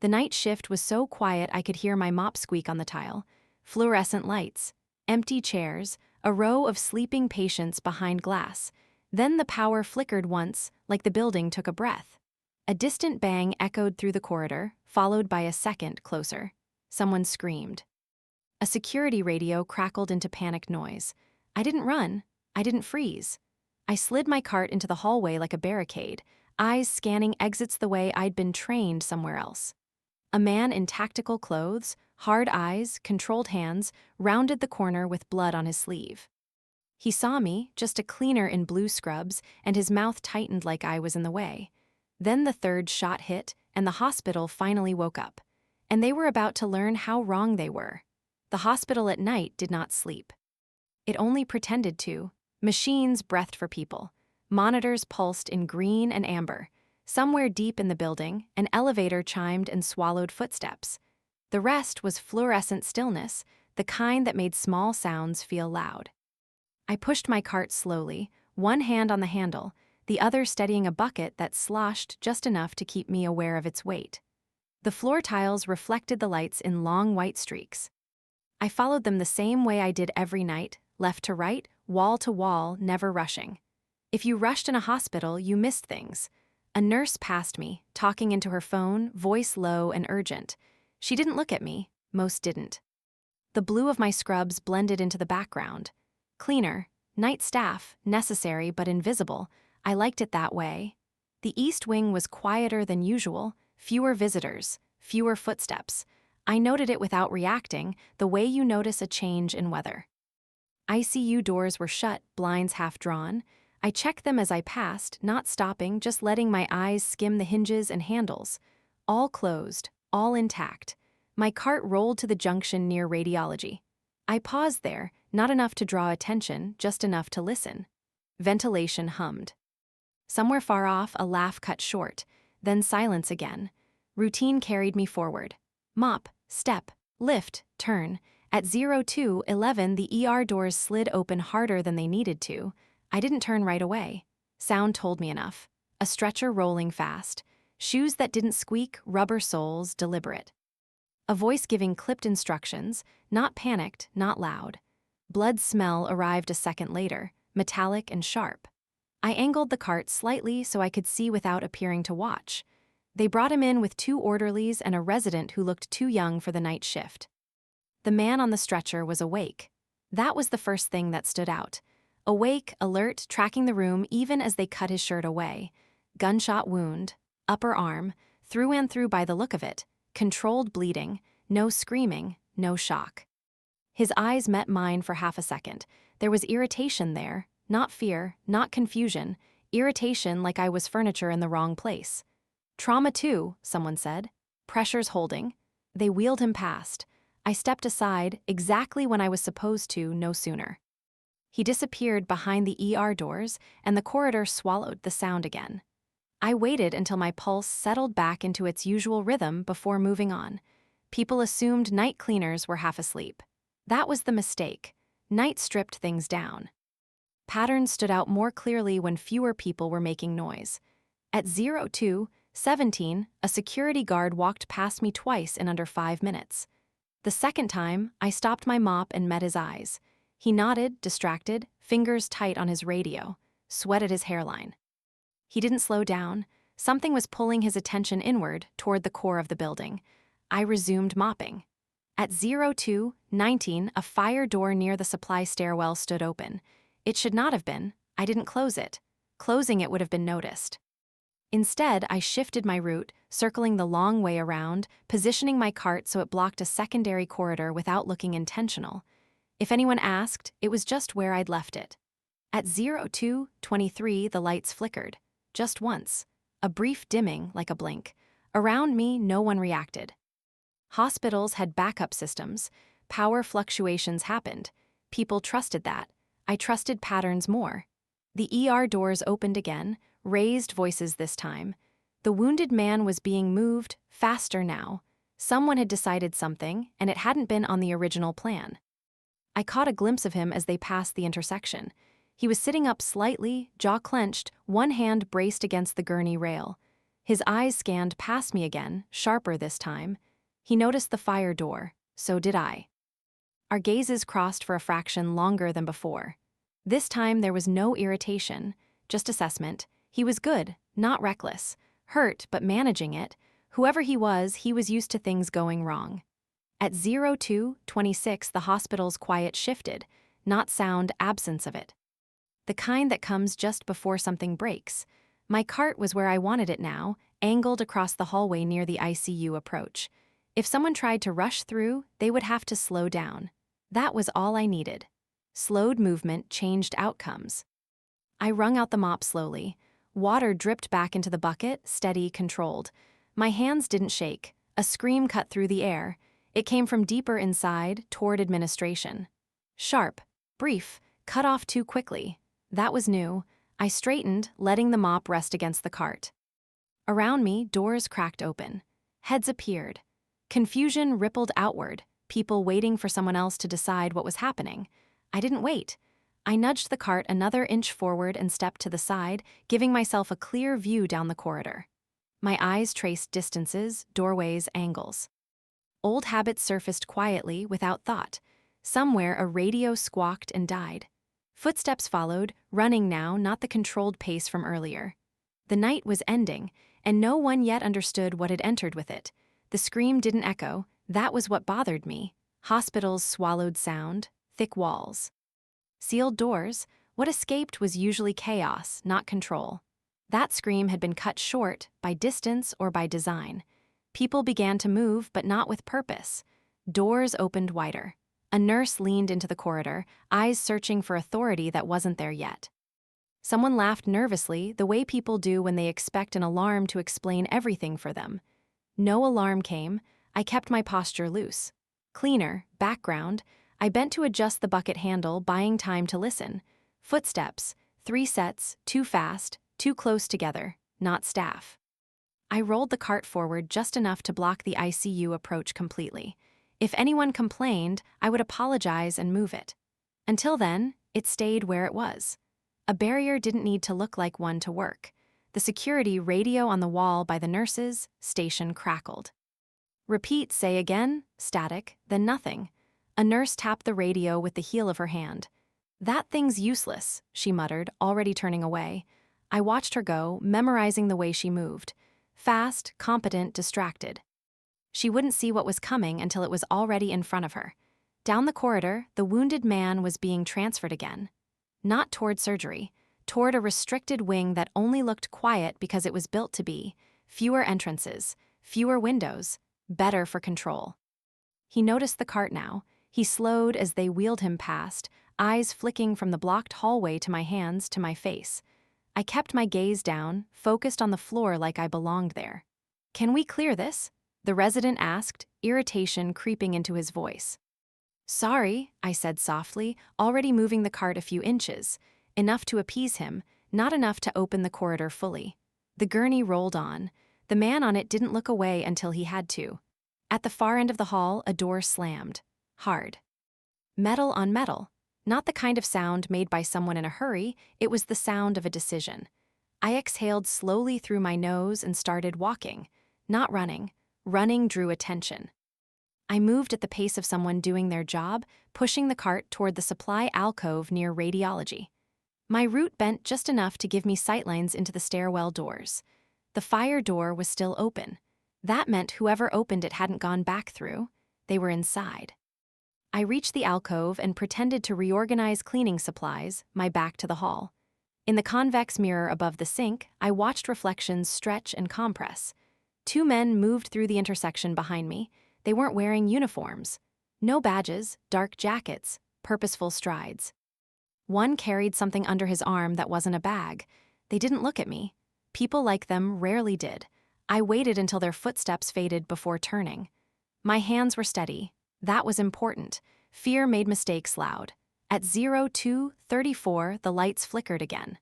The night shift was so quiet I could hear my mop squeak on the tile. Fluorescent lights, empty chairs, a row of sleeping patients behind glass. Then the power flickered once, like the building took a breath. A distant bang echoed through the corridor, followed by a second closer. Someone screamed. A security radio crackled into panicked noise. I didn't run. I didn't freeze. I slid my cart into the hallway like a barricade, eyes scanning exits the way I'd been trained somewhere else. A man in tactical clothes, hard eyes, controlled hands, rounded the corner with blood on his sleeve. He saw me, just a cleaner in blue scrubs, and his mouth tightened like I was in the way. Then the third shot hit, and the hospital finally woke up. And they were about to learn how wrong they were. The hospital at night did not sleep. It only pretended to. Machines breathed for people. Monitors pulsed in green and amber. Somewhere deep in the building, an elevator chimed and swallowed footsteps. The rest was fluorescent stillness, the kind that made small sounds feel loud. I pushed my cart slowly, one hand on the handle, the other steadying a bucket that sloshed just enough to keep me aware of its weight. The floor tiles reflected the lights in long white streaks. I followed them the same way I did every night, left to right, wall to wall, never rushing. If you rushed in a hospital, you missed things. A nurse passed me, talking into her phone, voice low and urgent. She didn't look at me, most didn't. The blue of my scrubs blended into the background. Cleaner, night staff, necessary but invisible. I liked it that way. The East Wing was quieter than usual, fewer visitors, fewer footsteps. I noted it without reacting, the way you notice a change in weather. ICU doors were shut, blinds half drawn. I checked them as I passed, not stopping, just letting my eyes skim the hinges and handles. All closed, all intact. My cart rolled to the junction near radiology. I paused there, not enough to draw attention, just enough to listen. Ventilation hummed. Somewhere far off, a laugh cut short, then silence again. Routine carried me forward. Mop, step, lift, turn. At 02:11, the ER doors slid open harder than they needed to. I didn't turn right away. Sound told me enough. A stretcher rolling fast. Shoes that didn't squeak, rubber soles, deliberate. A voice giving clipped instructions, not panicked, not loud. Blood smell arrived a second later, metallic and sharp. I angled the cart slightly so I could see without appearing to watch. They brought him in with 2 orderlies and a resident who looked too young for the night shift. The man on the stretcher was awake. That was the first thing that stood out. Awake, alert, tracking the room even as they cut his shirt away. Gunshot wound, upper arm, through and through by the look of it, controlled bleeding, no screaming, no shock. His eyes met mine for half a second. There was irritation there, not fear, not confusion, irritation like I was furniture in the wrong place. Trauma too, someone said. Pressure's holding. They wheeled him past. I stepped aside exactly when I was supposed to, no sooner. He disappeared behind the ER doors, and the corridor swallowed the sound again. I waited until my pulse settled back into its usual rhythm before moving on. People assumed night cleaners were half asleep. That was the mistake. Night stripped things down. Patterns stood out more clearly when fewer people were making noise. At 02:17, a security guard walked past me twice in under 5 minutes. The second time, I stopped my mop and met his eyes. He nodded, distracted, fingers tight on his radio, sweat at his hairline. He didn't slow down. Something was pulling his attention inward, toward the core of the building. I resumed mopping. At 02:19, a fire door near the supply stairwell stood open. It should not have been. I didn't close it. Closing it would have been noticed. Instead, I shifted my route, circling the long way around, positioning my cart so it blocked a secondary corridor without looking intentional. If anyone asked, it was just where I'd left it. At 02:23, the lights flickered. Just once. A brief dimming, like a blink. Around me, no one reacted. Hospitals had backup systems. Power fluctuations happened. People trusted that. I trusted patterns more. The ER doors opened again, raised voices this time. The wounded man was being moved, faster now. Someone had decided something, and it hadn't been on the original plan. I caught a glimpse of him as they passed the intersection. He was sitting up slightly, jaw clenched, one hand braced against the gurney rail. His eyes scanned past me again, sharper this time. He noticed the fire door, so did I. Our gazes crossed for a fraction longer than before. This time there was no irritation, just assessment. He was good, not reckless. Hurt, but managing it. Whoever he was used to things going wrong. At 02:26, the hospital's quiet shifted, not sound, absence of it. The kind that comes just before something breaks. My cart was where I wanted it now, angled across the hallway near the ICU approach. If someone tried to rush through, they would have to slow down. That was all I needed. Slowed movement changed outcomes. I wrung out the mop slowly. Water dripped back into the bucket, steady, controlled. My hands didn't shake. A scream cut through the air. It came from deeper inside, toward administration. Sharp, brief, cut off too quickly. That was new. I straightened, letting the mop rest against the cart. Around me, doors cracked open. Heads appeared. Confusion rippled outward, people waiting for someone else to decide what was happening. I didn't wait. I nudged the cart another inch forward and stepped to the side, giving myself a clear view down the corridor. My eyes traced distances, doorways, angles. Old habits surfaced quietly, without thought. Somewhere a radio squawked and died. Footsteps followed, running now, not the controlled pace from earlier. The night was ending, and no one yet understood what had entered with it. The scream didn't echo. That was what bothered me. Hospitals swallowed sound, thick walls. Sealed doors. What escaped was usually chaos, not control. That scream had been cut short, by distance or by design. People began to move, but not with purpose. Doors opened wider. A nurse leaned into the corridor, eyes searching for authority that wasn't there yet. Someone laughed nervously, the way people do when they expect an alarm to explain everything for them. No alarm came. I kept my posture loose. Cleaner, background. I bent to adjust the bucket handle, buying time to listen. Footsteps, 3 sets, too fast, too close together, not staff. I rolled the cart forward just enough to block the ICU approach completely. If anyone complained, I would apologize and move it. Until then, it stayed where it was. A barrier didn't need to look like one to work. The security radio on the wall by the nurses' station crackled. Repeat, say again, static, then nothing. A nurse tapped the radio with the heel of her hand. That thing's useless, she muttered, already turning away. I watched her go, memorizing the way she moved. Fast, competent, distracted. She wouldn't see what was coming until it was already in front of her. Down the corridor, the wounded man was being transferred again. Not toward surgery, toward a restricted wing that only looked quiet because it was built to be. Fewer entrances, fewer windows, better for control. He noticed the cart now. He slowed as they wheeled him past, eyes flicking from the blocked hallway to my hands to my face. I kept my gaze down, focused on the floor like I belonged there. "Can we clear this?" the resident asked, irritation creeping into his voice. "Sorry," I said softly, already moving the cart a few inches, enough to appease him, not enough to open the corridor fully. The gurney rolled on. The man on it didn't look away until he had to. At the far end of the hall, a door slammed. Hard. Metal on metal. Not the kind of sound made by someone in a hurry, it was the sound of a decision. I exhaled slowly through my nose and started walking. Not running. Running drew attention. I moved at the pace of someone doing their job, pushing the cart toward the supply alcove near radiology. My route bent just enough to give me sightlines into the stairwell doors. The fire door was still open. That meant whoever opened it hadn't gone back through. They were inside. I reached the alcove and pretended to reorganize cleaning supplies, my back to the hall. In the convex mirror above the sink, I watched reflections stretch and compress. 2 men moved through the intersection behind me. They weren't wearing uniforms. No badges, dark jackets, purposeful strides. One carried something under his arm that wasn't a bag. They didn't look at me. People like them rarely did. I waited until their footsteps faded before turning. My hands were steady. That was important. Fear made mistakes loud. At 02:34, the lights flickered again.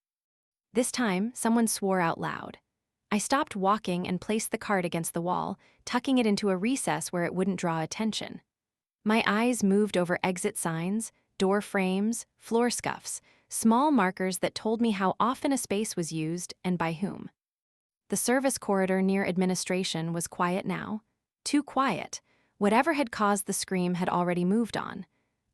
This time, someone swore out loud. I stopped walking and placed the cart against the wall, tucking it into a recess where it wouldn't draw attention. My eyes moved over exit signs, door frames, floor scuffs, small markers that told me how often a space was used and by whom. The service corridor near administration was quiet now. Too quiet. Whatever had caused the scream had already moved on.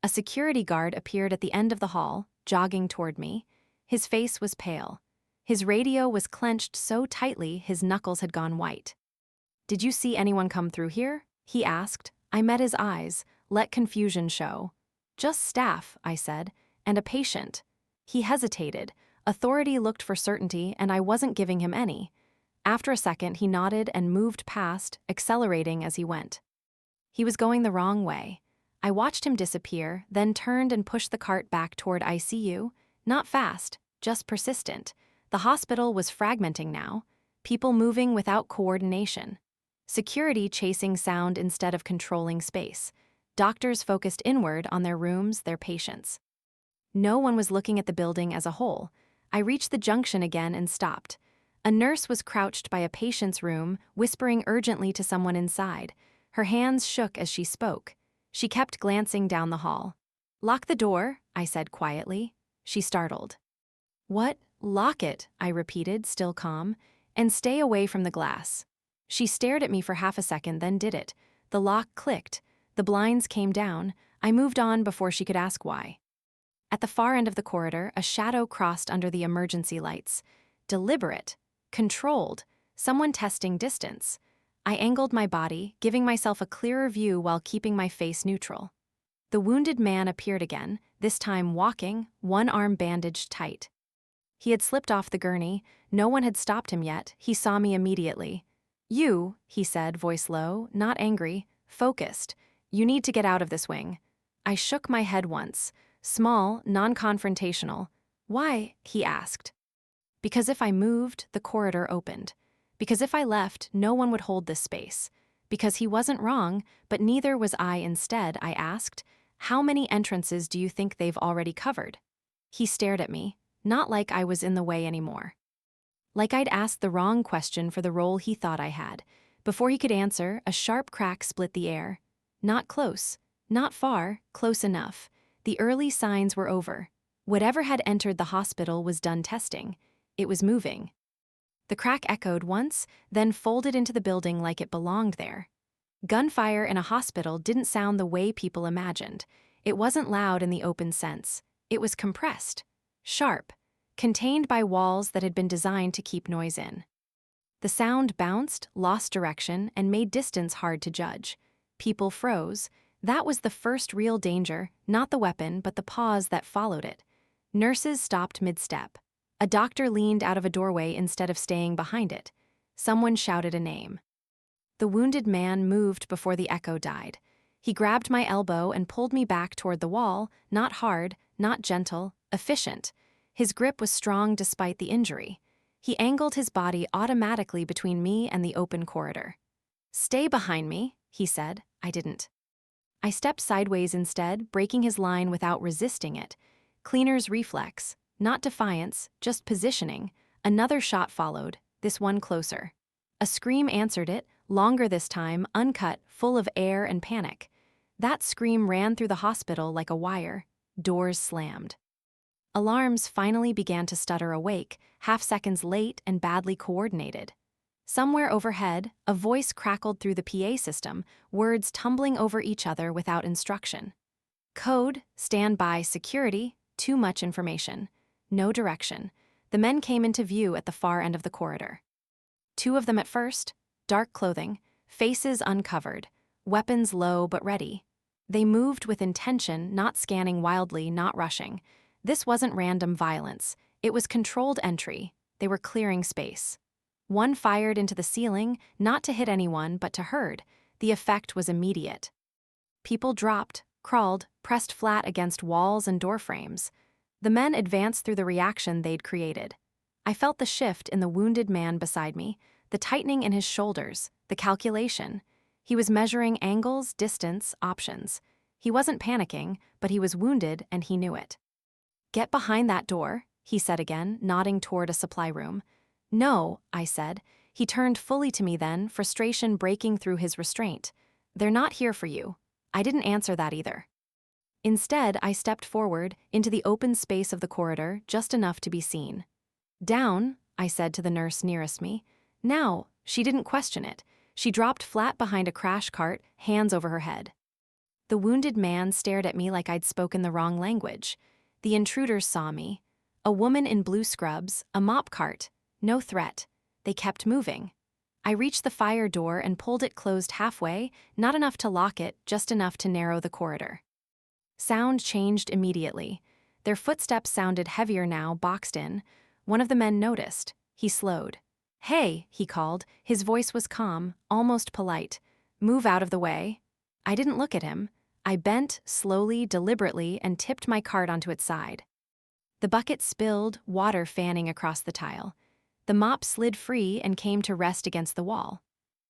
A security guard appeared at the end of the hall, jogging toward me. His face was pale. His radio was clenched so tightly his knuckles had gone white. "Did you see anyone come through here?" he asked. I met his eyes, let confusion show. "Just staff," I said, "and a patient." He hesitated. Authority looked for certainty, and I wasn't giving him any. After a second, he nodded and moved past, accelerating as he went. He was going the wrong way. I watched him disappear, then turned and pushed the cart back toward ICU. Not fast, just persistent. The hospital was fragmenting now, people moving without coordination. Security chasing sound instead of controlling space. Doctors focused inward on their rooms, their patients. No one was looking at the building as a whole. I reached the junction again and stopped. A nurse was crouched by a patient's room, whispering urgently to someone inside. Her hands shook as she spoke. She kept glancing down the hall. "Lock the door," I said quietly. She startled. "What? Lock it," I repeated, still calm, "and stay away from the glass." She stared at me for half a second, then did it. The lock clicked. The blinds came down. I moved on before she could ask why. At the far end of the corridor, a shadow crossed under the emergency lights. Deliberate. Controlled. Someone testing distance. I angled my body, giving myself a clearer view while keeping my face neutral. The wounded man appeared again, this time walking, one arm bandaged tight. He had slipped off the gurney. No one had stopped him yet. He saw me immediately. "You," he said, voice low, not angry, focused. "You need to get out of this wing." I shook my head once. Small, non-confrontational. "Why?" he asked. Because if I moved, the corridor opened. Because if I left, no one would hold this space. Because he wasn't wrong, but neither was I instead, I asked, "How many entrances do you think they've already covered?" He stared at me, not like I was in the way anymore. Like I'd asked the wrong question for the role he thought I had. Before he could answer, a sharp crack split the air. Not close, not far, close enough. The early signs were over. Whatever had entered the hospital was done testing. It was moving. The crack echoed once, then folded into the building like it belonged there. Gunfire in a hospital didn't sound the way people imagined. It wasn't loud in the open sense. It was compressed, sharp, contained by walls that had been designed to keep noise in. The sound bounced, lost direction, and made distance hard to judge. People froze. That was the first real danger, not the weapon, but the pause that followed it. Nurses stopped mid-step. A doctor leaned out of a doorway instead of staying behind it. Someone shouted a name. The wounded man moved before the echo died. He grabbed my elbow and pulled me back toward the wall, not hard, not gentle, efficient. His grip was strong despite the injury. He angled his body automatically between me and the open corridor. "Stay behind me," he said. I didn't. I stepped sideways instead, breaking his line without resisting it. Cleaner's reflex. Not defiance, just positioning. Another shot followed, this one closer. A scream answered it, longer this time, uncut, full of air and panic. That scream ran through the hospital like a wire. Doors slammed. Alarms finally began to stutter awake, half-seconds late and badly coordinated. Somewhere overhead, a voice crackled through the PA system, words tumbling over each other without instruction. Code, stand by, security, too much information. No direction. The men came into view at the far end of the corridor. Two of them at first, dark clothing, faces uncovered, weapons low but ready. They moved with intention, not scanning wildly, not rushing. This wasn't random violence. It was controlled entry. They were clearing space. One fired into the ceiling, not to hit anyone, but to herd. The effect was immediate. People dropped, crawled, pressed flat against walls and door frames. The men advanced through the reaction they'd created. I felt the shift in the wounded man beside me, the tightening in his shoulders, the calculation. He was measuring angles, distance, options. He wasn't panicking, but he was wounded and he knew it. "Get behind that door," he said again, nodding toward a supply room. "No," I said. He turned fully to me then, frustration breaking through his restraint. "They're not here for you." I didn't answer that either. Instead, I stepped forward, into the open space of the corridor, just enough to be seen. "Down," I said to the nurse nearest me. Now, she didn't question it. She dropped flat behind a crash cart, hands over her head. The wounded man stared at me like I'd spoken the wrong language. The intruders saw me. A woman in blue scrubs, a mop cart. No threat. They kept moving. I reached the fire door and pulled it closed halfway, not enough to lock it, just enough to narrow the corridor. Sound changed immediately. Their footsteps sounded heavier now, boxed in. One of the men noticed. He slowed. "Hey," he called. His voice was calm, almost polite. "Move out of the way." I didn't look at him. I bent, slowly, deliberately, and tipped my cart onto its side. The bucket spilled, water fanning across the tile. The mop slid free and came to rest against the wall.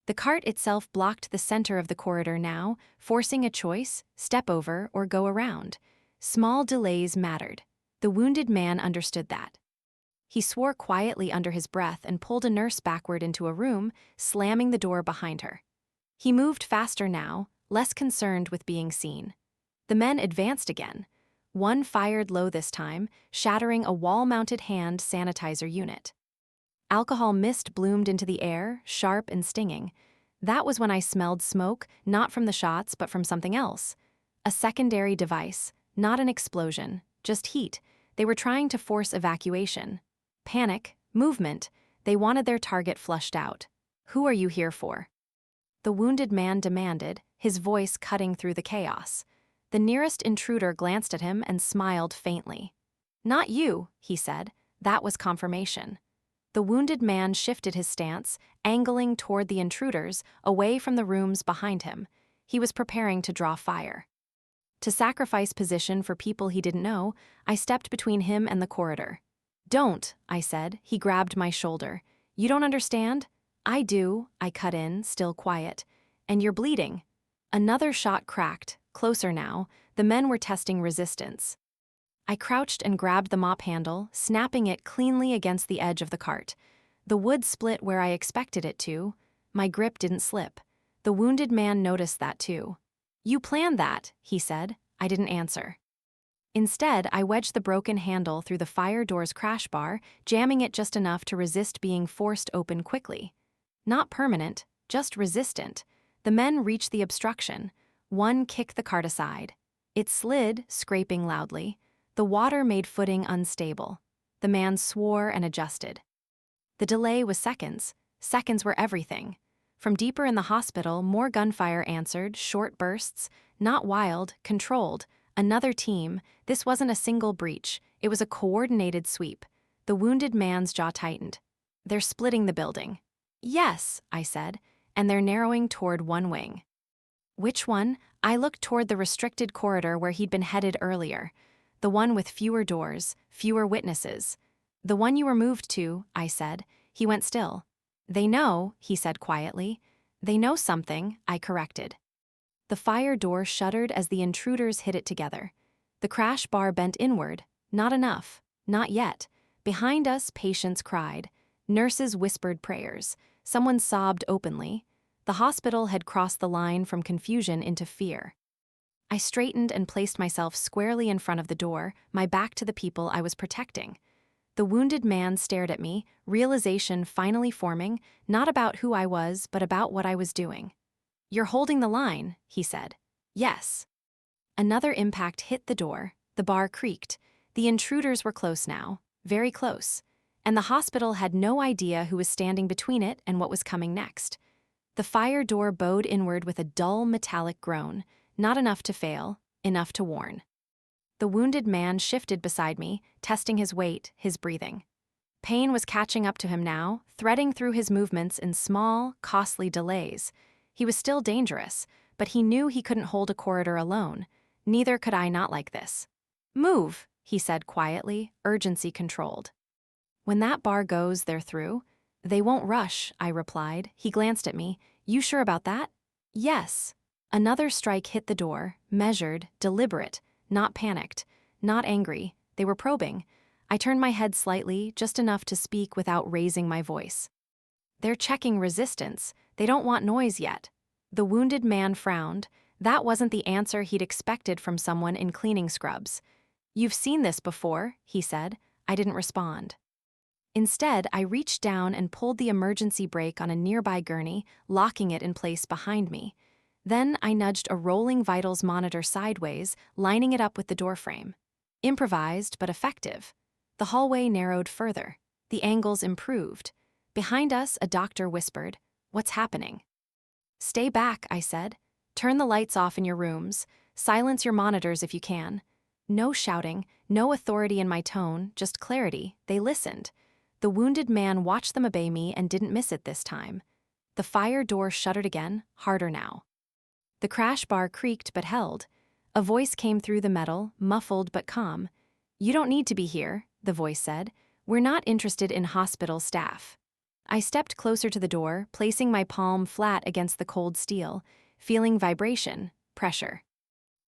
The cart itself blocked the center of the corridor now, forcing a choice: step over or go around. Small delays mattered. The wounded man understood that. He swore quietly under his breath and pulled a nurse backward into a room, slamming the door behind her. He moved faster now, less concerned with being seen. The men advanced again. One fired low this time, shattering a wall-mounted hand sanitizer unit. Alcohol mist bloomed into the air, sharp and stinging. That was when I smelled smoke, not from the shots but from something else. A secondary device, not an explosion, just heat. They were trying to force evacuation. Panic, movement. They wanted their target flushed out. "Who are you here for?" The wounded man demanded, his voice cutting through the chaos. The nearest intruder glanced at him and smiled faintly. "Not you," he said. That was confirmation. The wounded man shifted his stance, angling toward the intruders, away from the rooms behind him. He was preparing to draw fire. To sacrifice position for people he didn't know, I stepped between him and the corridor. "Don't," I said. He grabbed my shoulder. "You don't understand?" "I do," I cut in, still quiet. "And you're bleeding." Another shot cracked, closer now. The men were testing resistance. I crouched and grabbed the mop handle, snapping it cleanly against the edge of the cart. The wood split where I expected it to. My grip didn't slip. The wounded man noticed that too. "You planned that," he said. I didn't answer. Instead, I wedged the broken handle through the fire door's crash bar, jamming it just enough to resist being forced open quickly. Not permanent, just resistant. The men reached the obstruction. One kicked the cart aside. It slid, scraping loudly. The water made footing unstable. The man swore and adjusted. The delay was seconds. Seconds were everything. From deeper in the hospital, more gunfire answered, short bursts, not wild, controlled. Another team. This wasn't a single breach. It was a coordinated sweep. The wounded man's jaw tightened. "They're splitting the building." "Yes," I said, "and they're narrowing toward one wing." "Which one?" I looked toward the restricted corridor where he'd been headed earlier. The one with fewer doors, fewer witnesses. "The one you were moved to," I said. He went still. "They know," he said quietly. "They know something," I corrected. The fire door shuddered as the intruders hit it together. The crash bar bent inward. Not enough. Not yet. Behind us, patients cried. Nurses whispered prayers. Someone sobbed openly. The hospital had crossed the line from confusion into fear. I straightened and placed myself squarely in front of the door, my back to the people I was protecting. The wounded man stared at me, realization finally forming, not about who I was, but about what I was doing. "You're holding the line," he said. "Yes." Another impact hit the door. The bar creaked. The intruders were close now, very close. And the hospital had no idea who was standing between it and what was coming next. The fire door bowed inward with a dull metallic groan, not enough to fail, enough to warn. The wounded man shifted beside me, testing his weight, his breathing. Pain was catching up to him now, threading through his movements in small, costly delays. He was still dangerous, but he knew he couldn't hold a corridor alone. Neither could I not like this. "Move," he said quietly, urgency controlled. "When that bar goes, they're through." "They won't rush," I replied. He glanced at me. "You sure about that?" "Yes." Another strike hit the door, measured, deliberate, not panicked, not angry. They were probing. I turned my head slightly, just enough to speak without raising my voice. "They're checking resistance. They don't want noise yet." The wounded man frowned. That wasn't the answer he'd expected from someone in cleaning scrubs. "You've seen this before," he said. I didn't respond. Instead, I reached down and pulled the emergency brake on a nearby gurney, locking it in place behind me. Then I nudged a rolling vitals monitor sideways, lining it up with the doorframe. Improvised, but effective. The hallway narrowed further. The angles improved. Behind us, a doctor whispered, "What's happening?" "Stay back," I said. "Turn the lights off in your rooms. Silence your monitors if you can." No shouting, no authority in my tone, just clarity. They listened. The wounded man watched them obey me and didn't miss it this time. The fire door shuttered again, harder now. The crash bar creaked but held. A voice came through the metal, muffled but calm. "You don't need to be here," the voice said. "We're not interested in hospital staff." I stepped closer to the door, placing my palm flat against the cold steel, feeling vibration, pressure.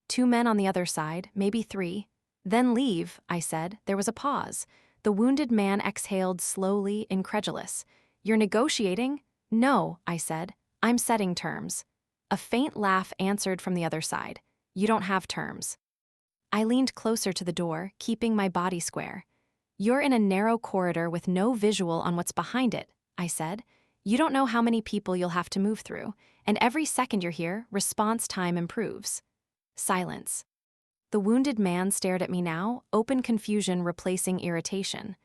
2 men on the other side, maybe 3. "Then leave," I said. There was a pause. The wounded man exhaled slowly, incredulous. "You're negotiating?" "No," I said. "I'm setting terms." A faint laugh answered from the other side. "You don't have terms." I leaned closer to the door, keeping my body square. "You're in a narrow corridor with no visual on what's behind it," I said. "You don't know how many people you'll have to move through, and every second you're here, response time improves." Silence. The wounded man stared at me now, open confusion replacing irritation.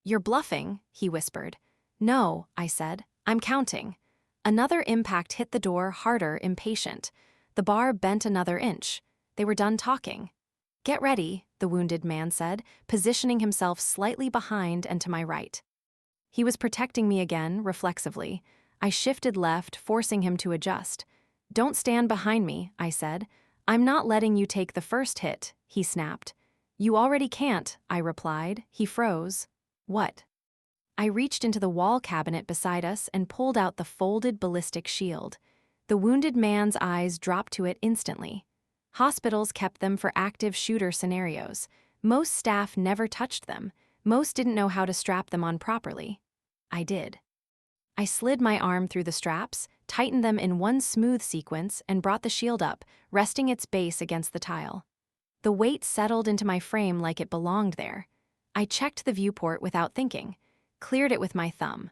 "You're bluffing," he whispered. "No," I said. "I'm counting." Another impact hit the door harder, impatient. The bar bent another inch. They were done talking. "Get ready," the wounded man said, positioning himself slightly behind and to my right. He was protecting me again, reflexively. I shifted left, forcing him to adjust. "Don't stand behind me," I said. "I'm not letting you take the first hit," he snapped. "You already can't," I replied. He froze. "What?" I reached into the wall cabinet beside us and pulled out the folded ballistic shield. The wounded man's eyes dropped to it instantly. Hospitals kept them for active shooter scenarios. Most staff never touched them. Most didn't know how to strap them on properly. I did. I slid my arm through the straps, tightened them in one smooth sequence, and brought the shield up, resting its base against the tile. The weight settled into my frame like it belonged there. I checked the viewport without thinking, cleared it with my thumb.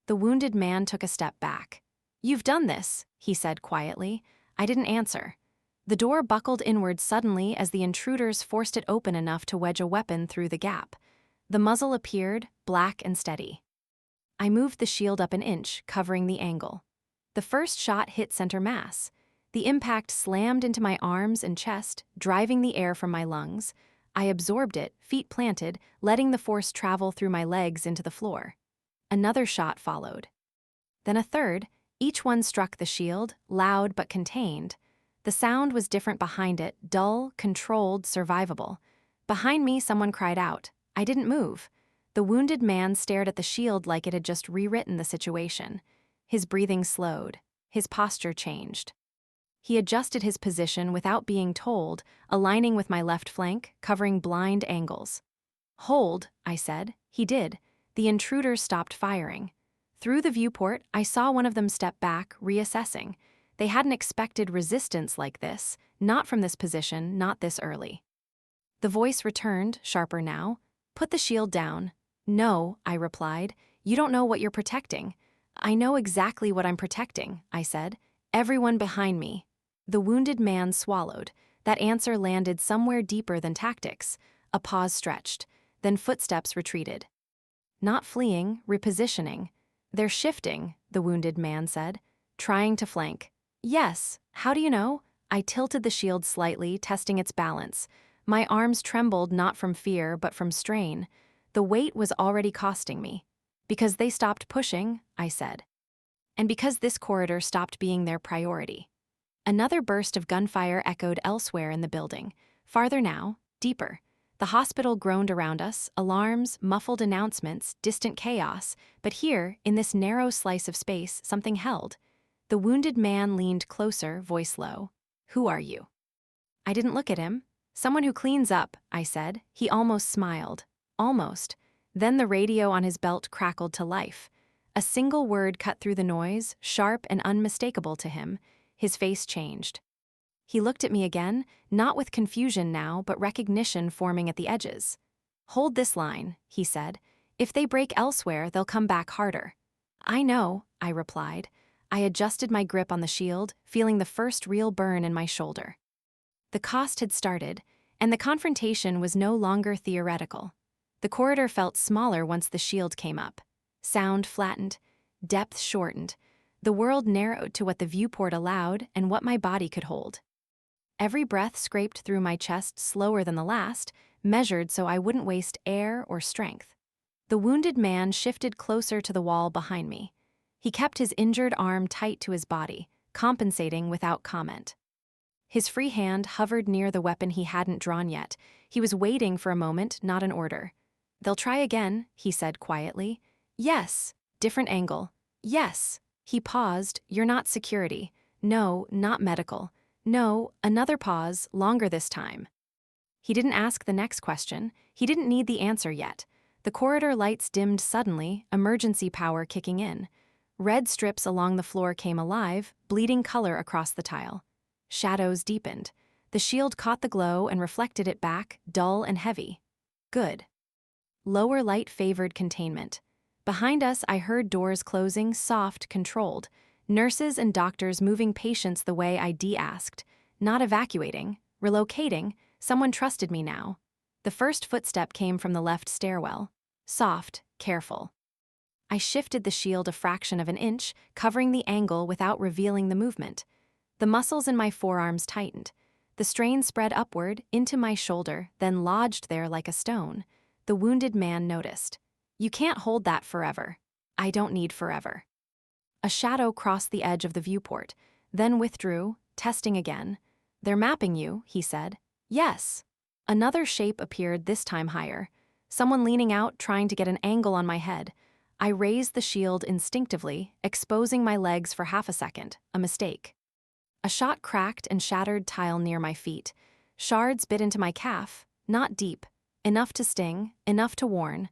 The wounded man took a step back. "You've done this," he said quietly. I didn't answer. The door buckled inward suddenly as the intruders forced it open enough to wedge a weapon through the gap. The muzzle appeared, black and steady. I moved the shield up an inch, covering the angle. The first shot hit center mass. The impact slammed into my arms and chest, driving the air from my lungs. I absorbed it, feet planted, letting the force travel through my legs into the floor. Another shot followed. Then a third. Each one struck the shield, loud but contained. The sound was different behind it, dull, controlled, survivable. Behind me, someone cried out. I didn't move. The wounded man stared at the shield like it had just rewritten the situation. His breathing slowed. His posture changed. He adjusted his position without being told, aligning with my left flank, covering blind angles. "Hold," I said. He did. The intruders stopped firing. Through the viewport, I saw one of them step back, reassessing. They hadn't expected resistance like this, not from this position, not this early. The voice returned, sharper now. "Put the shield down." "No," I replied. "You don't know what you're protecting." "I know exactly what I'm protecting," I said. "Everyone behind me." The wounded man swallowed. That answer landed somewhere deeper than tactics. A pause stretched. Then footsteps retreated. "Not fleeing, repositioning." "They're shifting," the wounded man said. "Trying to flank." "Yes. How do you know?" I tilted the shield slightly, testing its balance. My arms trembled not from fear, but from strain. The weight was already costing me. "Because they stopped pushing," I said. "And because this corridor stopped being their priority." Another burst of gunfire echoed elsewhere in the building. Farther now, deeper. The hospital groaned around us, alarms, muffled announcements, distant chaos. But here, in this narrow slice of space, something held. The wounded man leaned closer, voice low. "Who are you?" I didn't look at him. "Someone who cleans up," I said. He almost smiled. Almost. Then the radio on his belt crackled to life. A single word cut through the noise, sharp and unmistakable to him. His face changed. He looked at me again, not with confusion now, but recognition forming at the edges. "Hold this line," he said. If they break elsewhere, they'll come back harder. I know, I replied. I adjusted my grip on the shield, feeling the first real burn in my shoulder. The cost had started, and the confrontation was no longer theoretical. The corridor felt smaller once the shield came up. Sound flattened, depth shortened. The world narrowed to what the viewport allowed and what my body could hold. Every breath scraped through my chest slower than the last, measured so I wouldn't waste air or strength. The wounded man shifted closer to the wall behind me. He kept his injured arm tight to his body, compensating without comment. His free hand hovered near the weapon he hadn't drawn yet. He was waiting for a moment, not an order. "They'll try again," he said quietly. "Yes." Different angle. "Yes." He paused. "You're not security. No, not medical. No." Another pause, longer this time. He didn't ask the next question. He didn't need the answer yet. The corridor lights dimmed suddenly, emergency power kicking in. Red strips along the floor came alive, bleeding color across the tile. Shadows deepened. The shield caught the glow and reflected it back, dull and heavy. Good. Lower light favored containment. Behind us, I heard doors closing, soft, controlled. Nurses and doctors moving patients the way I de-asked. Not evacuating, relocating. Someone trusted me now. The first footstep came from the left stairwell. Soft, careful. I shifted the shield a fraction of an inch, covering the angle without revealing the movement. The muscles in my forearms tightened. The strain spread upward, into my shoulder, then lodged there like a stone. The wounded man noticed. "You can't hold that forever." "I don't need forever." A shadow crossed the edge of the viewport, then withdrew, testing again. "They're mapping you," he said. "Yes." Another shape appeared, this time higher. Someone leaning out, trying to get an angle on my head. I raised the shield instinctively, exposing my legs for half a second. A mistake. A shot cracked and shattered tile near my feet. Shards bit into my calf, not deep. Enough to sting, enough to warn.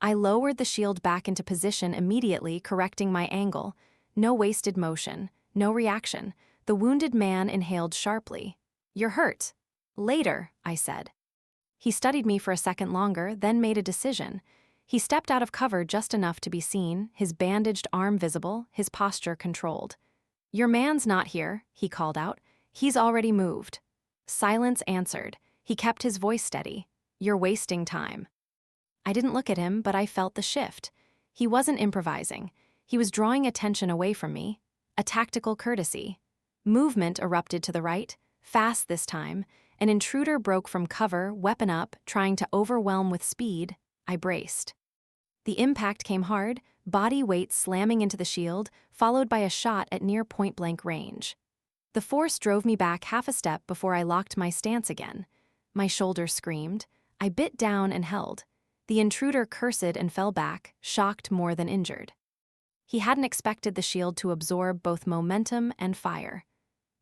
I lowered the shield back into position immediately, correcting my angle. No wasted motion, no reaction. The wounded man inhaled sharply. "You're hurt." "Later," I said. He studied me for a second longer, then made a decision. He stepped out of cover just enough to be seen, his bandaged arm visible, his posture controlled. "Your man's not here," he called out. "He's already moved." Silence answered. He kept his voice steady. "You're wasting time." I didn't look at him, but I felt the shift. He wasn't improvising. He was drawing attention away from me. A tactical courtesy. Movement erupted to the right, fast this time. An intruder broke from cover, weapon up, trying to overwhelm with speed. I braced. The impact came hard, body weight slamming into the shield, followed by a shot at near point-blank range. The force drove me back half a step before I locked my stance again. My shoulder screamed. I bit down and held. The intruder cursed and fell back, shocked more than injured. He hadn't expected the shield to absorb both momentum and fire.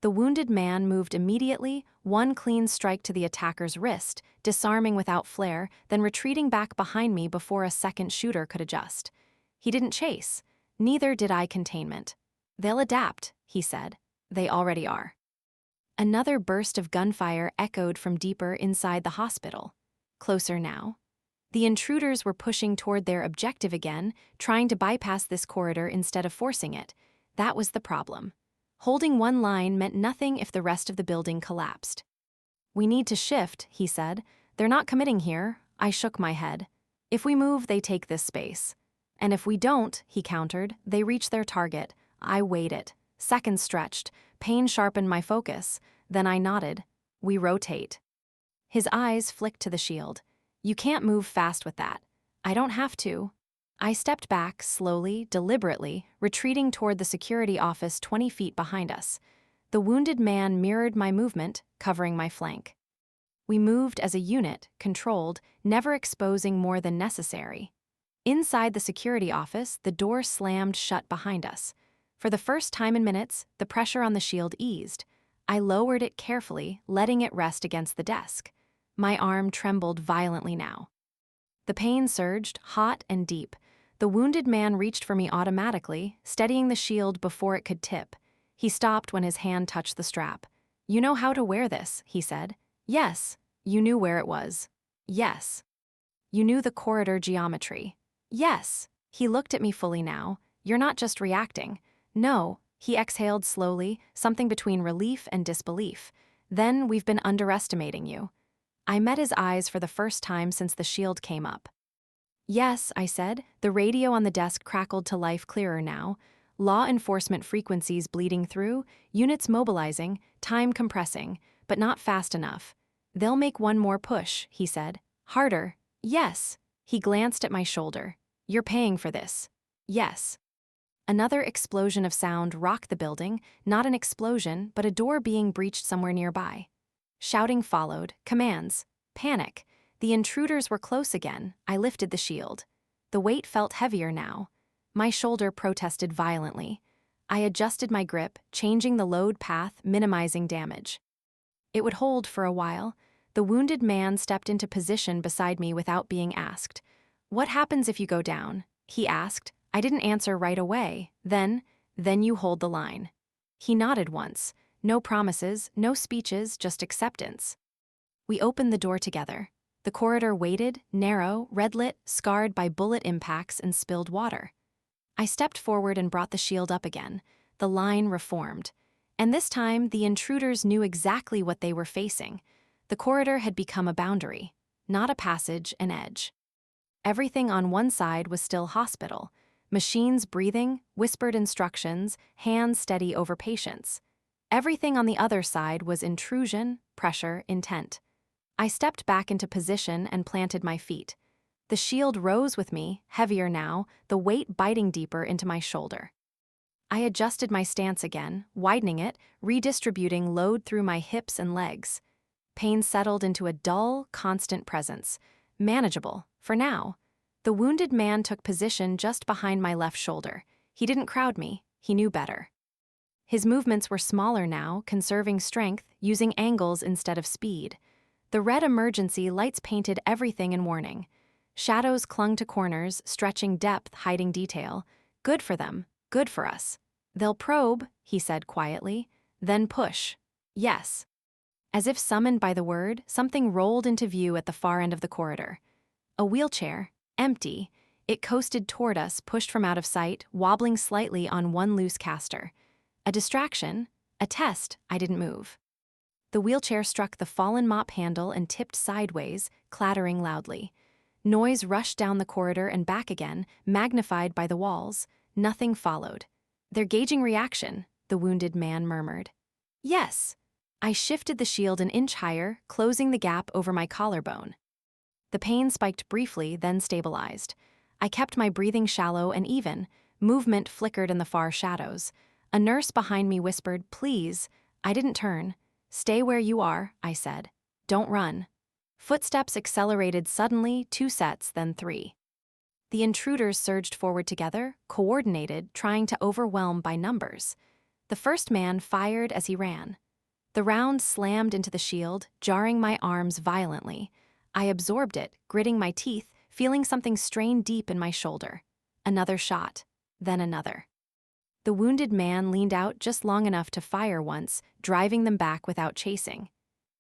The wounded man moved immediately, one clean strike to the attacker's wrist, disarming without flare, then retreating back behind me before a second shooter could adjust. He didn't chase. Neither did I containment. "They'll adapt," he said. "They already are." Another burst of gunfire echoed from deeper inside the hospital. Closer now. The intruders were pushing toward their objective again, trying to bypass this corridor instead of forcing it. That was the problem. Holding one line meant nothing if the rest of the building collapsed. "We need to shift," he said. "They're not committing here." I shook my head. "If we move, they take this space." "And if we don't," he countered, "they reach their target." I weighed it. Seconds stretched. Pain sharpened my focus. Then I nodded. "We rotate." His eyes flicked to the shield. "You can't move fast with that." "I don't have to." I stepped back, slowly, deliberately, retreating toward the security office 20 feet behind us. The wounded man mirrored my movement, covering my flank. We moved as a unit, controlled, never exposing more than necessary. Inside the security office, the door slammed shut behind us. For the first time in minutes, the pressure on the shield eased. I lowered it carefully, letting it rest against the desk. My arm trembled violently now. The pain surged, hot and deep. The wounded man reached for me automatically, steadying the shield before it could tip. He stopped when his hand touched the strap. "You know how to wear this," he said. "Yes." "You knew where it was." "Yes." "You knew the corridor geometry." Yes. He looked at me fully now. You're not just reacting. No. He exhaled slowly, something between relief and disbelief. Then we've been underestimating you. I met his eyes for the first time since the shield came up. Yes, I said. The radio on the desk crackled to life clearer now. Law enforcement frequencies bleeding through, units mobilizing, time compressing, but not fast enough. They'll make one more push, he said. Harder. Yes. He glanced at my shoulder. You're paying for this. Yes. Another explosion of sound rocked the building, not an explosion, but a door being breached somewhere nearby. Shouting followed, commands. Panic. The intruders were close again. I lifted the shield. The weight felt heavier now. My shoulder protested violently. I adjusted my grip, changing the load path, minimizing damage. It would hold for a while. The wounded man stepped into position beside me without being asked. What happens if you go down? He asked. I didn't answer right away. Then you hold the line. He nodded once. No promises, no speeches, just acceptance. We opened the door together. The corridor waited, narrow, red-lit, scarred by bullet impacts and spilled water. I stepped forward and brought the shield up again. The line reformed. And this time, the intruders knew exactly what they were facing. The corridor had become a boundary, not a passage, an edge. Everything on one side was still hospital. Machines breathing, whispered instructions, hands steady over patients. Everything on the other side was intrusion, pressure, intent. I stepped back into position and planted my feet. The shield rose with me, heavier now, the weight biting deeper into my shoulder. I adjusted my stance again, widening it, redistributing load through my hips and legs. Pain settled into a dull, constant presence. Manageable, for now. The wounded man took position just behind my left shoulder. He didn't crowd me, he knew better. His movements were smaller now, conserving strength, using angles instead of speed. The red emergency lights painted everything in warning. Shadows clung to corners, stretching depth, hiding detail. Good for them, good for us. They'll probe, he said quietly, then push. Yes. As if summoned by the word, something rolled into view at the far end of the corridor. A wheelchair, empty. It coasted toward us, pushed from out of sight, wobbling slightly on one loose caster. A distraction, a test. I didn't move. The wheelchair struck the fallen mop handle and tipped sideways, clattering loudly. Noise rushed down the corridor and back again, magnified by the walls. Nothing followed. They're gauging reaction, the wounded man murmured. Yes. I shifted the shield an inch higher, closing the gap over my collarbone. The pain spiked briefly, then stabilized. I kept my breathing shallow and even. Movement flickered in the far shadows. A nurse behind me whispered, "Please." I didn't turn. "Stay where you are," I said. "Don't run." Footsteps accelerated suddenly, 2 sets, then 3. The intruders surged forward together, coordinated, trying to overwhelm by numbers. The first man fired as he ran. The round slammed into the shield, jarring my arms violently. I absorbed it, gritting my teeth, feeling something strain deep in my shoulder. Another shot, then another. The wounded man leaned out just long enough to fire once, driving them back without chasing.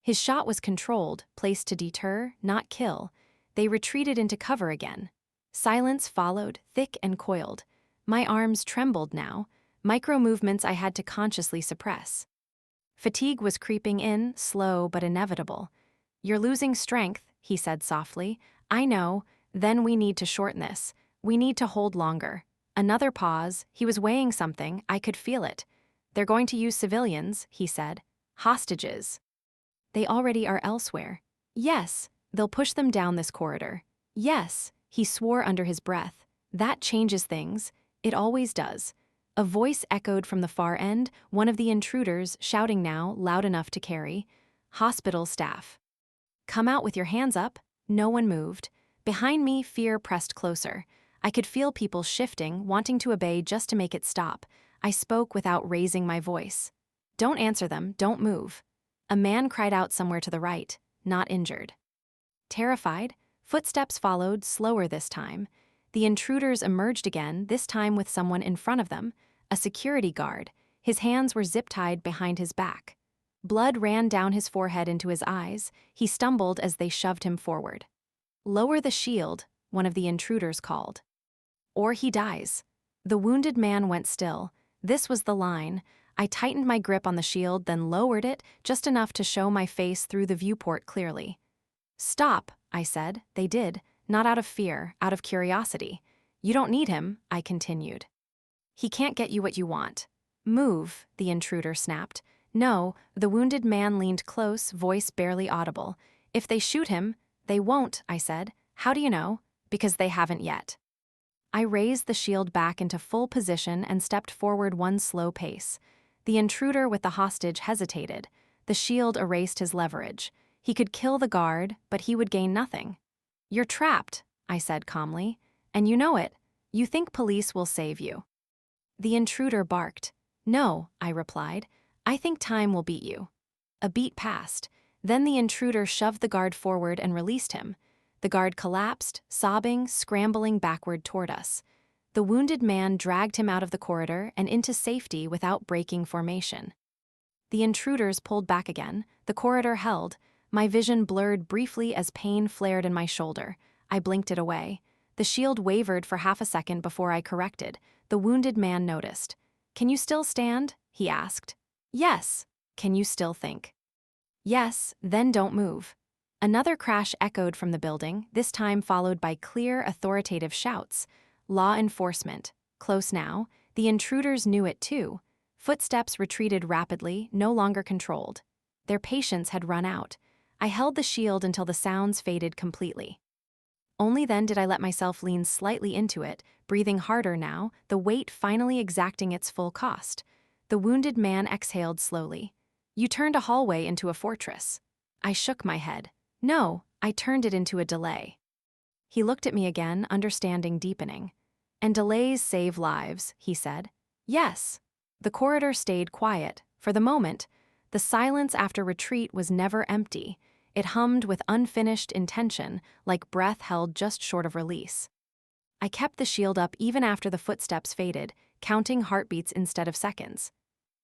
His shot was controlled, placed to deter, not kill. They retreated into cover again. Silence followed, thick and coiled. My arms trembled now, micro-movements I had to consciously suppress. Fatigue was creeping in, slow but inevitable. "You're losing strength," he said softly. "I know. Then we need to shorten this. We need to hold longer." Another pause. He was weighing something. I could feel it. "They're going to use civilians," he said. "Hostages. They already are elsewhere." "Yes, they'll push them down this corridor." "Yes," he swore under his breath. "That changes things. It always does." A voice echoed from the far end, one of the intruders, shouting now, loud enough to carry. "Hospital staff. Come out with your hands up." No one moved. Behind me, fear pressed closer. I could feel people shifting, wanting to obey just to make it stop. I spoke without raising my voice. "Don't answer them, don't move." A man cried out somewhere to the right, not injured. Terrified, footsteps followed, slower this time. The intruders emerged again, this time with someone in front of them, a security guard. His hands were zip-tied behind his back. Blood ran down his forehead into his eyes. He stumbled as they shoved him forward. "Lower the shield," one of the intruders called. or he dies. The wounded man went still. This was the line. I tightened my grip on the shield, then lowered it just enough to show my face through the viewport clearly. "Stop," I said. They did, not out of fear, out of curiosity. "You don't need him," I continued. "He can't get you what you want." "Move," the intruder snapped. "No," the wounded man leaned close, voice barely audible. "If they shoot him—" "They won't," I said. "How do you know?" "Because they haven't yet." I raised the shield back into full position and stepped forward one slow pace. The intruder with the hostage hesitated. The shield erased his leverage. He could kill the guard, but he would gain nothing. "You're trapped," I said calmly. "And you know it. You think police will save you." The intruder barked. "No," I replied. "I think time will beat you." A beat passed. Then the intruder shoved the guard forward and released him. The guard collapsed, sobbing, scrambling backward toward us. The wounded man dragged him out of the corridor and into safety without breaking formation. The intruders pulled back again. The corridor held. My vision blurred briefly as pain flared in my shoulder. I blinked it away. The shield wavered for half a second before I corrected. The wounded man noticed. "Can you still stand?" he asked. "Yes." "Can you still think?" "Yes, then don't move." Another crash echoed from the building, this time followed by clear, authoritative shouts. Law enforcement. Close now. The intruders knew it too. Footsteps retreated rapidly, no longer controlled. Their patience had run out. I held the shield until the sounds faded completely. Only then did I let myself lean slightly into it, breathing harder now, the weight finally exacting its full cost. The wounded man exhaled slowly. "You turned a hallway into a fortress." I shook my head. "No, I turned it into a delay." He looked at me again, understanding deepening. "And delays save lives," he said. "Yes." The corridor stayed quiet. For the moment, the silence after retreat was never empty. It hummed with unfinished intention, like breath held just short of release. I kept the shield up even after the footsteps faded, counting heartbeats instead of seconds.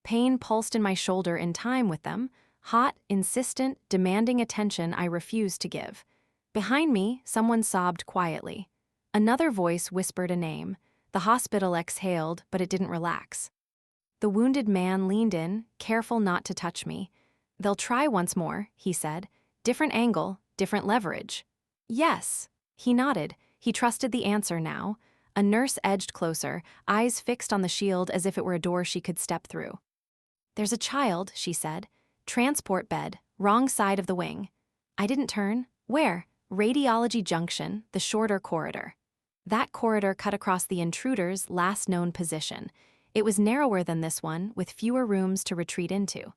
Pain pulsed in my shoulder in time with them, hot, insistent, demanding attention I refused to give. Behind me, someone sobbed quietly. Another voice whispered a name. The hospital exhaled, but it didn't relax. The wounded man leaned in, careful not to touch me. "They'll try once more," he said. "Different angle, different leverage." "Yes." He nodded. He trusted the answer now. A nurse edged closer, eyes fixed on the shield as if it were a door she could step through. "There's a child," she said. "Transport bed, wrong side of the wing." I didn't turn. "Where?" "Radiology junction, the shorter corridor." That corridor cut across the intruder's last known position. It was narrower than this one, with fewer rooms to retreat into.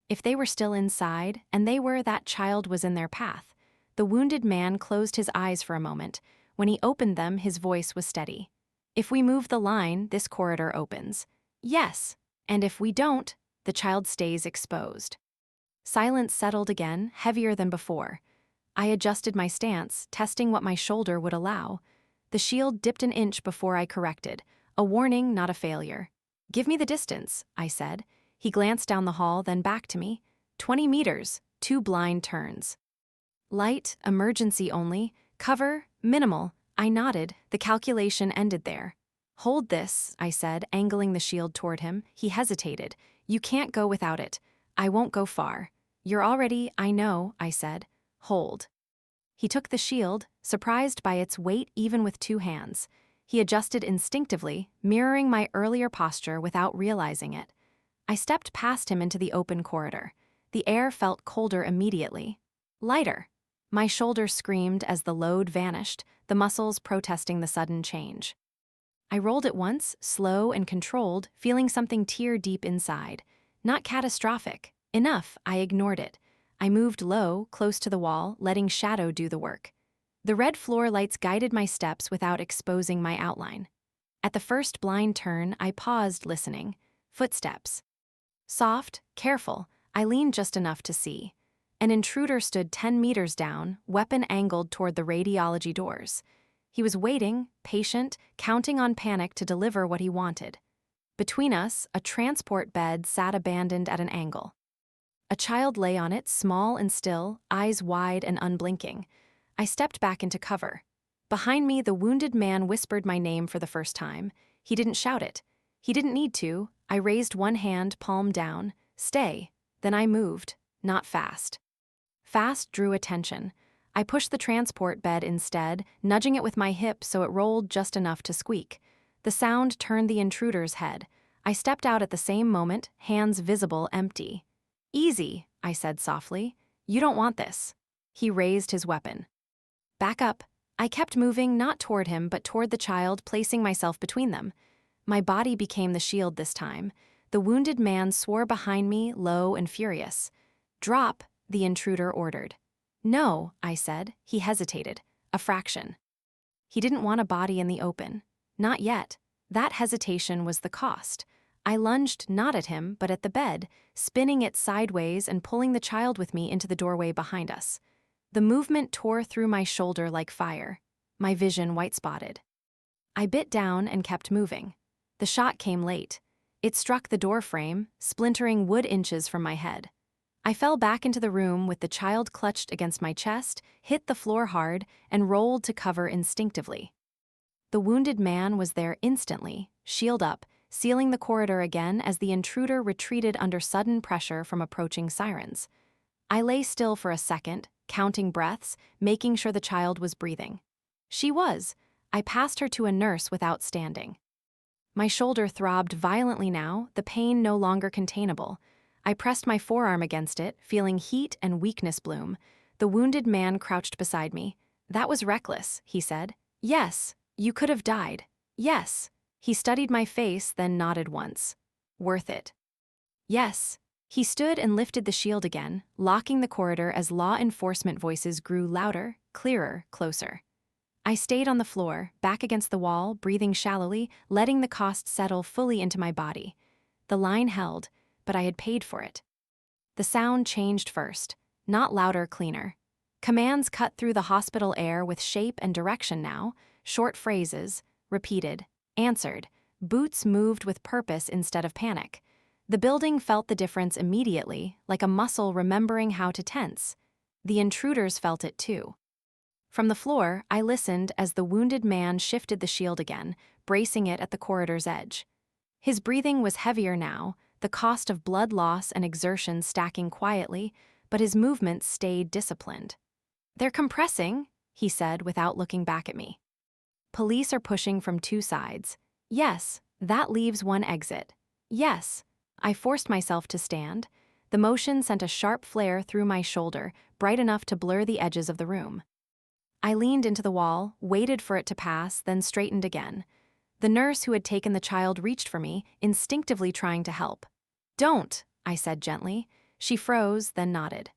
If they were still inside, and they were, that child was in their path. The wounded man closed his eyes for a moment. When he opened them, his voice was steady. "If we move the line, this corridor opens." "Yes." "And if we don't, the child stays exposed." Silence settled again, heavier than before. I adjusted my stance, testing what my shoulder would allow. The shield dipped an inch before I corrected. A warning, not a failure. "Give me the distance," I said. He glanced down the hall, then back to me. 20 meters, 2 blind turns. "Light, emergency only. Cover, minimal." I nodded. The calculation ended there. "Hold this," I said, angling the shield toward him. He hesitated. "You can't go without it." "I won't go far." "You're already—" "I know," I said. "Hold." He took the shield, surprised by its weight even with 2 hands. He adjusted instinctively, mirroring my earlier posture without realizing it. I stepped past him into the open corridor. The air felt colder immediately. "Lighter." My shoulder screamed as the load vanished, the muscles protesting the sudden change. I rolled it once, slow and controlled, feeling something tear deep inside. Not catastrophic. Enough, I ignored it. I moved low, close to the wall, letting shadow do the work. The red floor lights guided my steps without exposing my outline. At the first blind turn, I paused, listening. Footsteps. Soft, careful, I leaned just enough to see. An intruder stood 10 meters down, weapon angled toward the radiology doors. He was waiting, patient, counting on panic to deliver what he wanted. Between us, a transport bed sat abandoned at an angle. A child lay on it, small and still, eyes wide and unblinking. I stepped back into cover. Behind me, the wounded man whispered my name for the first time. He didn't shout it. He didn't need to. I raised one hand, palm down. Stay. Then I moved. Not fast. Fast drew attention. I pushed the transport bed instead, nudging it with my hip so it rolled just enough to squeak. The sound turned the intruder's head. I stepped out at the same moment, hands visible, empty. Easy, I said softly. You don't want this. He raised his weapon. Back up. I kept moving, not toward him, but toward the child, placing myself between them. My body became the shield this time. The wounded man swore behind me, low and furious. Drop, the intruder ordered. No, I said. He hesitated. A fraction. He didn't want a body in the open. Not yet. That hesitation was the cost. I lunged not at him, but at the bed, spinning it sideways and pulling the child with me into the doorway behind us. The movement tore through my shoulder like fire, my vision white-spotted. I bit down and kept moving. The shot came late. It struck the door frame, splintering wood inches from my head. I fell back into the room with the child clutched against my chest, hit the floor hard, and rolled to cover instinctively. The wounded man was there instantly, shield up, sealing the corridor again as the intruder retreated under sudden pressure from approaching sirens. I lay still for a second, counting breaths, making sure the child was breathing. She was. I passed her to a nurse without standing. My shoulder throbbed violently now, the pain no longer containable. I pressed my forearm against it, feeling heat and weakness bloom. The wounded man crouched beside me. That was reckless, he said. Yes, you could have died. Yes. He studied my face, then nodded once. Worth it. Yes. He stood and lifted the shield again, locking the corridor as law enforcement voices grew louder, clearer, closer. I stayed on the floor, back against the wall, breathing shallowly, letting the cost settle fully into my body. The line held, but I had paid for it. The sound changed first, not louder, cleaner. Commands cut through the hospital air with shape and direction now, short phrases, repeated, answered. Boots moved with purpose instead of panic. The building felt the difference immediately, like a muscle remembering how to tense. The intruders felt it too. From the floor, I listened as the wounded man shifted the shield again, bracing it at the corridor's edge. His breathing was heavier now, the cost of blood loss and exertion stacking quietly, but his movements stayed disciplined. They're compressing, he said without looking back at me. Police are pushing from two sides. Yes, that leaves one exit. Yes. I forced myself to stand. The motion sent a sharp flare through my shoulder, bright enough to blur the edges of the room. I leaned into the wall, waited for it to pass, then straightened again. The nurse who had taken the child reached for me, instinctively trying to help. Don't, I said gently. She froze, then nodded.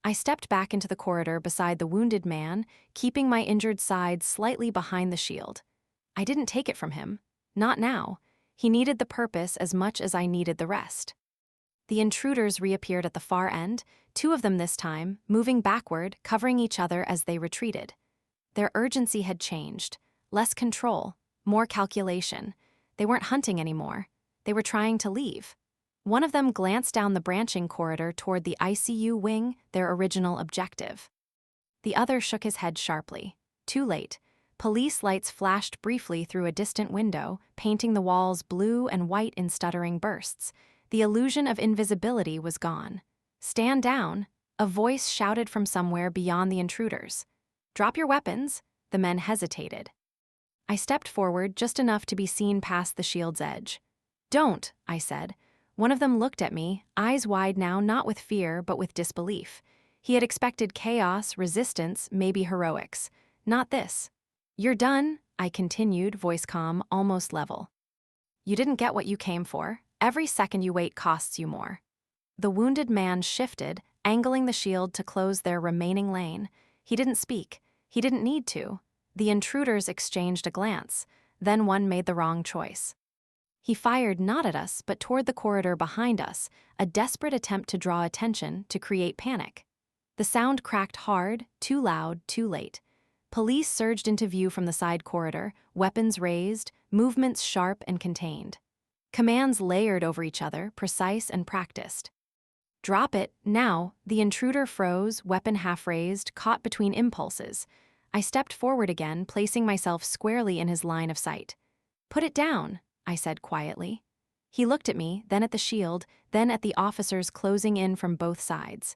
I stepped back into the corridor beside the wounded man, keeping my injured side slightly behind the shield. I didn't take it from him. Not now. He needed the purpose as much as I needed the rest. The intruders reappeared at the far end, two of them this time, moving backward, covering each other as they retreated. Their urgency had changed. Less control, more calculation. They weren't hunting anymore. They were trying to leave. One of them glanced down the branching corridor toward the ICU wing, their original objective. The other shook his head sharply. Too late. Police lights flashed briefly through a distant window, painting the walls blue and white in stuttering bursts. The illusion of invisibility was gone. Stand down, a voice shouted from somewhere beyond the intruders. Drop your weapons, the men hesitated. I stepped forward just enough to be seen past the shield's edge. Don't, I said. One of them looked at me, eyes wide now, not with fear, but with disbelief. He had expected chaos, resistance, maybe heroics. Not this. You're done, I continued, voice calm, almost level. You didn't get what you came for. Every second you wait costs you more. The wounded man shifted, angling the shield to close their remaining lane. He didn't speak. He didn't need to. The intruders exchanged a glance. Then one made the wrong choice. He fired not at us, but toward the corridor behind us, a desperate attempt to draw attention, to create panic. The sound cracked hard, too loud, too late. Police surged into view from the side corridor, weapons raised, movements sharp and contained. Commands layered over each other, precise and practiced. Drop it, now. The intruder froze, weapon half raised, caught between impulses. I stepped forward again, placing myself squarely in his line of sight. "Put it down," I said quietly. He looked at me, then at the shield, then at the officers closing in from both sides.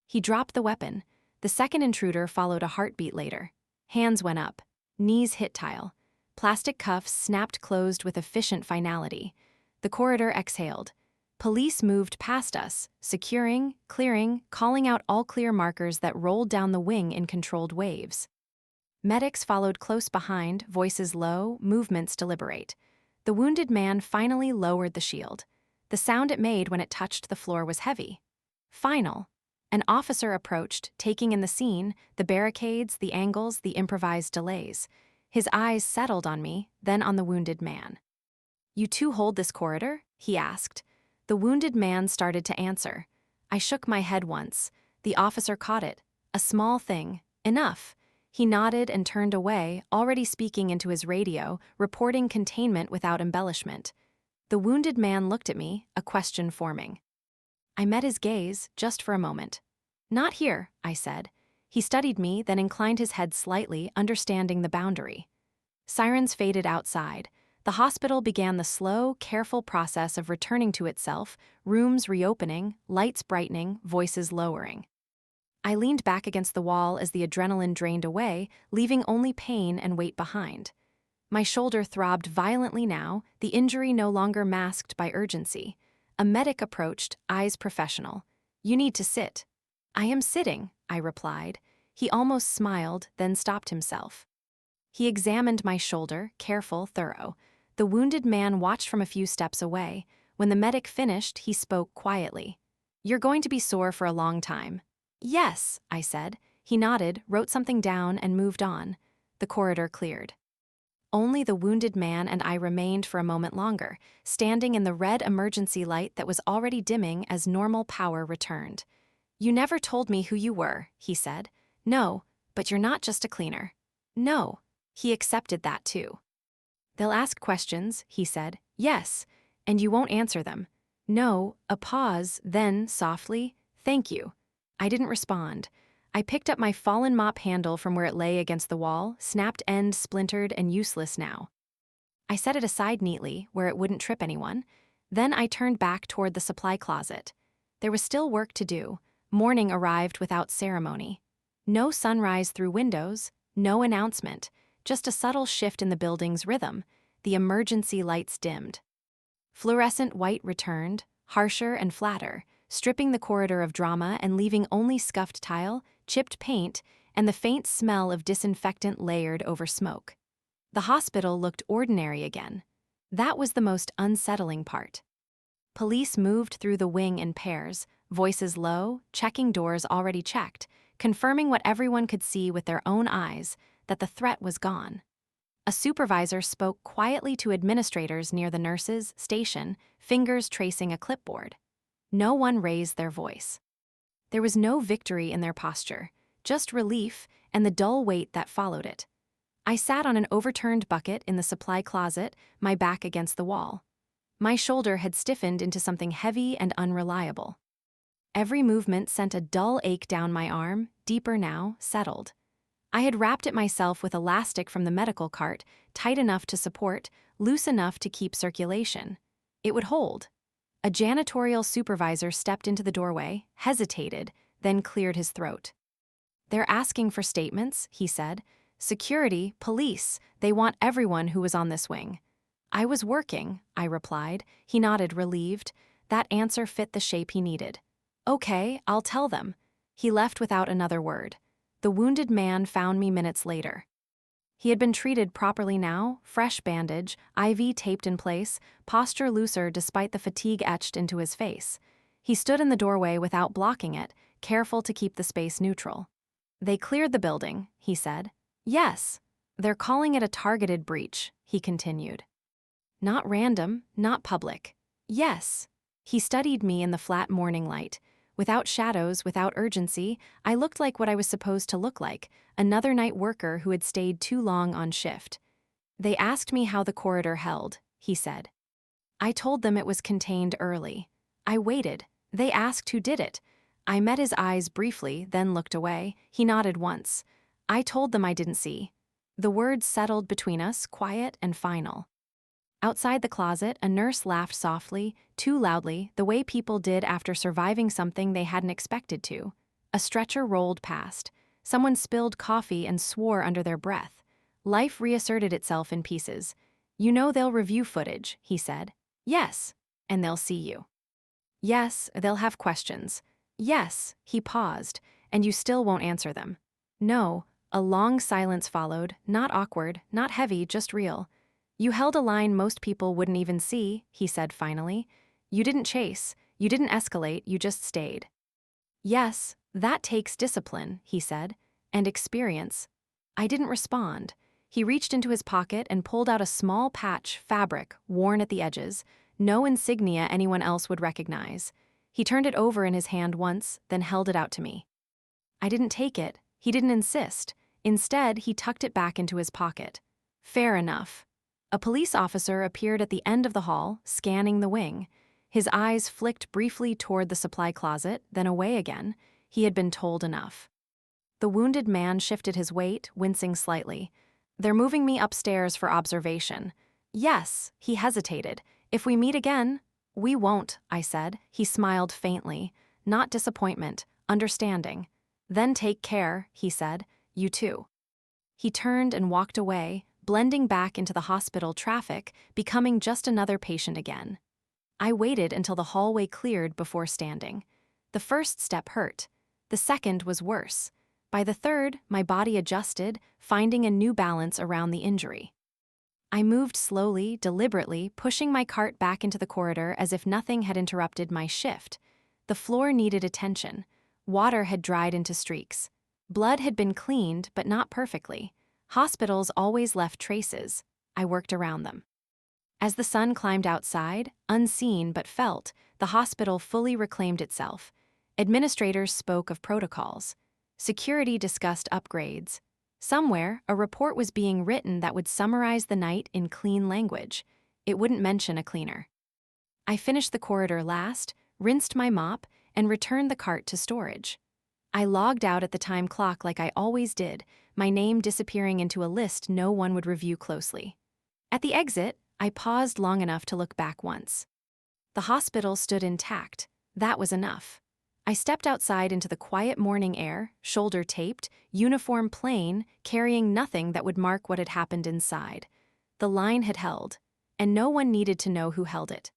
He dropped the weapon. The second intruder followed a heartbeat later. Hands went up. Knees hit tile. Plastic cuffs snapped closed with efficient finality. The corridor exhaled. Police moved past us, securing, clearing, calling out all clear markers that rolled down the wing in controlled waves. Medics followed close behind, voices low, movements deliberate. The wounded man finally lowered the shield. The sound it made when it touched the floor was heavy. Final. An officer approached, taking in the scene, the barricades, the angles, the improvised delays. His eyes settled on me, then on the wounded man. "You two hold this corridor?" he asked. The wounded man started to answer. I shook my head once. The officer caught it. A small thing. Enough. He nodded and turned away, already speaking into his radio, reporting containment without embellishment. The wounded man looked at me, a question forming. I met his gaze, just for a moment. "Not here," I said. He studied me, then inclined his head slightly, understanding the boundary. Sirens faded outside. The hospital began the slow, careful process of returning to itself, rooms reopening, lights brightening, voices lowering. I leaned back against the wall as the adrenaline drained away, leaving only pain and weight behind. My shoulder throbbed violently now, the injury no longer masked by urgency. A medic approached, eyes professional. "You need to sit." "I am sitting," I replied. He almost smiled, then stopped himself. He examined my shoulder, careful, thorough. The wounded man watched from a few steps away. When the medic finished, he spoke quietly. "You're going to be sore for a long time." "Yes," I said. He nodded, wrote something down, and moved on. The corridor cleared. Only the wounded man and I remained for a moment longer, standing in the red emergency light that was already dimming as normal power returned. "You never told me who you were," he said. "No, but you're not just a cleaner." "No." He accepted that too. "They'll ask questions," he said. "Yes, and you won't answer them." "No." A pause, then, softly, "Thank you." I didn't respond. I picked up my fallen mop handle from where it lay against the wall, snapped end splintered and useless now. I set it aside neatly, where it wouldn't trip anyone. Then I turned back toward the supply closet. There was still work to do. Morning arrived without ceremony. No sunrise through windows, no announcement, just a subtle shift in the building's rhythm. The emergency lights dimmed. Fluorescent white returned, harsher and flatter, stripping the corridor of drama and leaving only scuffed tile, chipped paint, and the faint smell of disinfectant layered over smoke. The hospital looked ordinary again. That was the most unsettling part. Police moved through the wing in pairs, voices low, checking doors already checked, confirming what everyone could see with their own eyes, that the threat was gone. A supervisor spoke quietly to administrators near the nurses' station, fingers tracing a clipboard. No one raised their voice. There was no victory in their posture, just relief and the dull weight that followed it. I sat on an overturned bucket in the supply closet, my back against the wall. My shoulder had stiffened into something heavy and unreliable. Every movement sent a dull ache down my arm, deeper now, settled. I had wrapped it myself with elastic from the medical cart, tight enough to support, loose enough to keep circulation. It would hold. A janitorial supervisor stepped into the doorway, hesitated, then cleared his throat. "They're asking for statements," he said. "Security, police, they want everyone who was on this wing." "I was working," I replied. He nodded, relieved. That answer fit the shape he needed. "Okay, I'll tell them." He left without another word. The wounded man found me minutes later. He had been treated properly now, fresh bandage, IV taped in place, posture looser despite the fatigue etched into his face. He stood in the doorway without blocking it, careful to keep the space neutral. "They cleared the building," he said. "Yes. They're calling it a targeted breach," he continued. "Not random, not public." "Yes." He studied me in the flat morning light. Without shadows, without urgency, I looked like what I was supposed to look like, another night worker who had stayed too long on shift. "They asked me how the corridor held," he said. I told them it was contained early. I waited. They asked who did it. I met his eyes briefly, then looked away. He nodded once. I told them I didn't see. The words settled between us, quiet and final. Outside the closet, a nurse laughed softly, too loudly, the way people did after surviving something they hadn't expected to. A stretcher rolled past. Someone spilled coffee and swore under their breath. Life reasserted itself in pieces. You know they'll review footage, he said. Yes, and they'll see you. Yes, they'll have questions. Yes, he paused, and you still won't answer them. No, a long silence followed, not awkward, not heavy, just real. You held a line most people wouldn't even see, he said finally. You didn't chase, you didn't escalate, you just stayed. Yes, that takes discipline, he said, and experience. I didn't respond. He reached into his pocket and pulled out a small patch, fabric, worn at the edges, no insignia anyone else would recognize. He turned it over in his hand once, then held it out to me. I didn't take it. He didn't insist. Instead, he tucked it back into his pocket. Fair enough. A police officer appeared at the end of the hall, scanning the wing. His eyes flicked briefly toward the supply closet, then away again. He had been told enough. The wounded man shifted his weight, wincing slightly. They're moving me upstairs for observation. Yes, he hesitated. If we meet again, we won't, I said. He smiled faintly. Not disappointment, understanding. Then take care, he said. You too. He turned and walked away, blending back into the hospital traffic, becoming just another patient again. I waited until the hallway cleared before standing. The first step hurt. The second was worse. By the third, my body adjusted, finding a new balance around the injury. I moved slowly, deliberately, pushing my cart back into the corridor as if nothing had interrupted my shift. The floor needed attention. Water had dried into streaks. Blood had been cleaned, but not perfectly. Hospitals always left traces. I worked around them. As the sun climbed outside, unseen but felt, the hospital fully reclaimed itself. Administrators spoke of protocols. Security discussed upgrades. Somewhere, a report was being written that would summarize the night in clean language. It wouldn't mention a cleaner. I finished the corridor last, rinsed my mop, and returned the cart to storage. I logged out at the time clock like I always did, my name disappearing into a list no one would review closely. At the exit, I paused long enough to look back once. The hospital stood intact. That was enough. I stepped outside into the quiet morning air, shoulder taped, uniform plain, carrying nothing that would mark what had happened inside. The line had held, and no one needed to know who held it.